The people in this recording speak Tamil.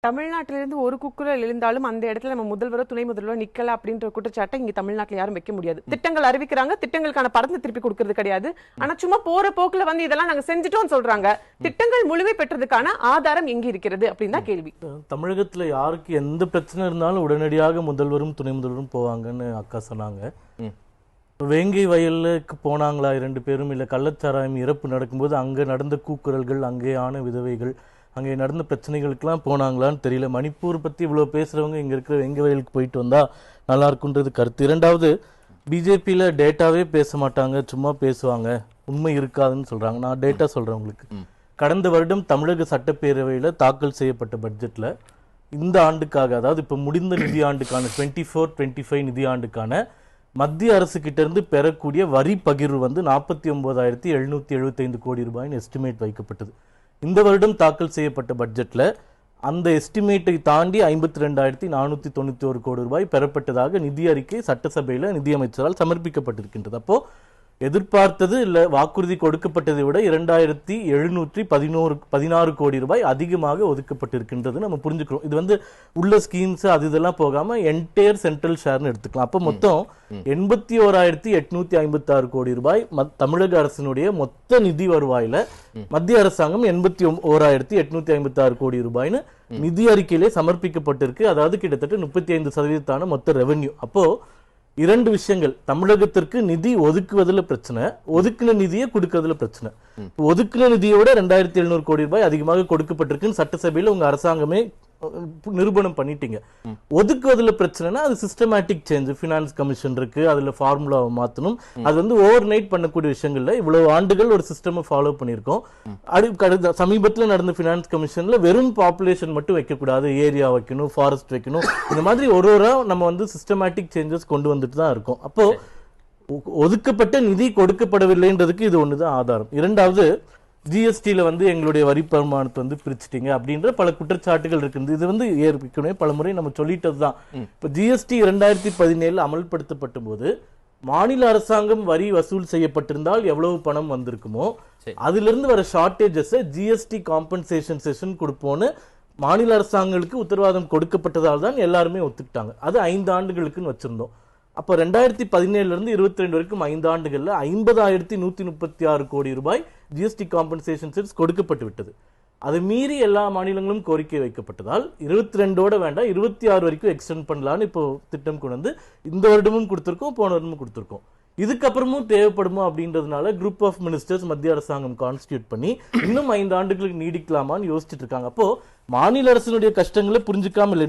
தமிழ்நாட்டிலிருந்து ஒரு குக்குரல் எழுந்தாலும் அந்த இடத்துல நம்ம முதல்வரோ துணை முதல்வரோ நிக்கல அப்படின்ற குற்றச்சாட்டை இங்க தமிழ்நாட்டுல யாரும் வைக்க முடியாது. திட்டங்கள் அறிவிக்கிறாங்க, திட்டங்களுக்கான படத்தை திருப்பி கொடுக்கிறது கிடையாது. ஆனா சும்மா போற போக்குல வந்து இதெல்லாம் நாங்க செஞ்சுட்டோம் சொல்றாங்க. திட்டங்கள் முழுமை பெற்றதுக்கான ஆதாரம் எங்க இருக்கிறது அப்படின்னு தான் கேள்வி. தமிழகத்துல யாருக்கு எந்த பிரச்சனை இருந்தாலும் உடனடியாக முதல்வரும் துணை முதல்வரும் போவாங்கன்னு அக்கா சொன்னாங்க. வேங்கை வயலுக்கு போனாங்களா 2 பேரும், இல்ல கள்ளச்சாராயம் இறப்பு நடக்கும்போது அங்க நடந்த கூக்குரல்கள், அங்கே ஆன விதவைகள், அங்கே நடந்த பிரச்சனைகளுக்கெல்லாம் போனாங்களான்னு தெரியல. மணிப்பூர் பத்தி இவ்வளவு பேசுறவங்க இங்க இருக்கிற வெங்க வயலுக்கு போயிட்டு வந்தா நல்லா இருக்குன்றது கருத்து. இரண்டாவது, பிஜேபியில டேட்டாவே பேச மாட்டாங்க, சும்மா பேசுவாங்க, உண்மை இருக்காதுன்னு சொல்றாங்க. நான் டேட்டா சொல்றேன் உங்களுக்கு. கடந்த வருடம் தமிழக சட்டப்பேரவையில தாக்கல் செய்யப்பட்ட பட்ஜெட்ல இந்த ஆண்டுக்காக, அதாவது இப்ப முடிந்த நிதி ஆண்டுக்கான 24-25 நிதி ஆண்டுக்கான மத்திய அரசு கிட்ட இருந்து பெறக்கூடிய வரி பகிர்வு வந்து 49,775 கோடி ரூபாய்னு எஸ்டிமேட் வைக்கப்பட்டது. இந்த வருடம் தாக்கல் செய்யப்பட்ட பட்ஜெட்ல அந்த எஸ்டிமேட்டை தாண்டி 52,491 கோடி ரூபாய் பெறப்பட்டதாக நிதி அறிக்கை சட்டசபையில நிதியமைச்சரால் சமர்ப்பிக்கப்பட்டிருக்கின்றது. அப்போ எதிர்பார்த்தது இல்ல வாக்குறுதி கொடுக்கப்பட்டதை விட 2,716 கோடி ரூபாய் அதிகமாக ஒதுக்கப்பட்டிருக்கின்றது நம்ம புரிஞ்சுக்கிறோம். இது வந்து உள்ள ஸ்கீம்ஸ் அது இதெல்லாம் போகாம என்டையர் சென்ட்ரல் ஷேர்னு எடுத்துக்கலாம். அப்ப மொத்தம் 81,856 கோடி ரூபாய் தமிழக அரசினுடைய மொத்த நிதி வருவாயில மத்திய அரசாங்கம் 81,856 கோடி ரூபாய்னு நிதி அறிக்கையிலே சமர்ப்பிக்கப்பட்டிருக்கு. அதாவது கிட்டத்தட்ட 35% மொத்த ரெவென்யூ. அப்போ 2 விஷயங்கள், தமிழகத்திற்கு நிதி ஒதுக்குவதில் பிரச்சனை, ஒதுக்கின நிதியை கொடுக்கறதுல பிரச்சனை. ஒதுக்கின நிதியோட 2,700 கோடி ரூபாய் அதிகமாக கொடுக்கப்பட்டிருக்குன்னு சட்டசபையில உங்க அரசாங்கமே நிரூபணம் பண்ணிட்டீங்க. ஒதுக்குவதில் பிரச்சனைனா அது சிஸ்டமேட்டிக் சேஞ்ச், பினான்ஸ் கமிஷன் இருக்கு, அதுல ஃபார்முலாவை மாத்தணும். அது வந்து ஓவர் நைட் பண்ணக்கூடிய விஷயங்கள்ல இவ்வளவு ஆண்டுகள் ஒரு சிஸ்டம் ஃபாலோ பண்ணிருக்கோம். சமீபத்தில் நடந்த பினான்ஸ் கமிஷன்ல வெறும் பாப்புலேஷன் மட்டும் வைக்கக்கூடாது, ஏரியா வைக்கணும், ஃபாரஸ்ட் வைக்கணும், இந்த மாதிரி ஒரு நம்ம வந்து சிஸ்டமேட்டிக் சேஞ்சஸ் கொண்டு வந்துட்டு தான் இருக்கோம். அப்போ ஒதுக்கப்பட்ட நிதி கொடுக்கப்படவில்லைன்றதுக்கு இது ஒண்ணுதான் ஆதாரம். இரண்டாவது, ஜிஎஸ்டியில வந்து எங்களுடைய வரி வருமானத்தை வந்து பிரிச்சுட்டீங்க அப்படின்ற பல குற்றச்சாட்டுகள் இருக்குது. இது வந்து ஏற்கனவே பல முறை நம்ம சொல்லிட்டதுதான். இப்ப ஜிஎஸ்டி 2017 அமல்படுத்தப்பட்ட போது மாநில அரசாங்கம் வரி வசூல் செய்யப்பட்டிருந்தால் எவ்வளவு பணம் வந்திருக்குமோ அதிலிருந்து வர ஷார்டேஜஸ் ஜிஎஸ்டி காம்பன்சேஷன் செஷன் கொடுப்போன்னு மாநில அரசாங்கங்களுக்கு உத்தரவாதம் கொடுக்கப்பட்டதால் தான் எல்லாருமே ஒத்துக்கிட்டாங்க. அது 5 ஆண்டுகளுக்குன்னு வச்சிருந்தோம். அப்போ 2017 இருந்து 22 வரைக்கும் 5 ஆண்டுகள்ல 50,136 கோடி ரூபாய் ஜிஎஸ்டி காம்பன்சேஷன் செஸ் கொடுக்கப்பட்டு விட்டது. அதை மீறி எல்லா மாநிலங்களும் கோரிக்கை வைக்கப்பட்டதால் 22ஓட வேண்டாம் 26 வரைக்கும் எக்ஸ்டெண்ட் பண்ணலான்னு இப்போ திட்டம் கொண்டு வந்து இந்த வருடமும் கொடுத்திருக்கோம், போன வருடமும் கொடுத்திருக்கோம். இதுக்கப்புறமும் தேவைப்படுமோ அப்படின்றதுனால குரூப் ஆஃப் மினிஸ்டர்ஸ் மத்திய அரசாங்கம் கான்ஸ்டியூட் பண்ணி இன்னும் 5 ஆண்டுகளுக்கு நீடிக்கலாமான்னு யோசிச்சுட்டு இருக்காங்க. அப்போ மாநில அரசினுடைய கஷ்டங்களை புரிஞ்சுக்காம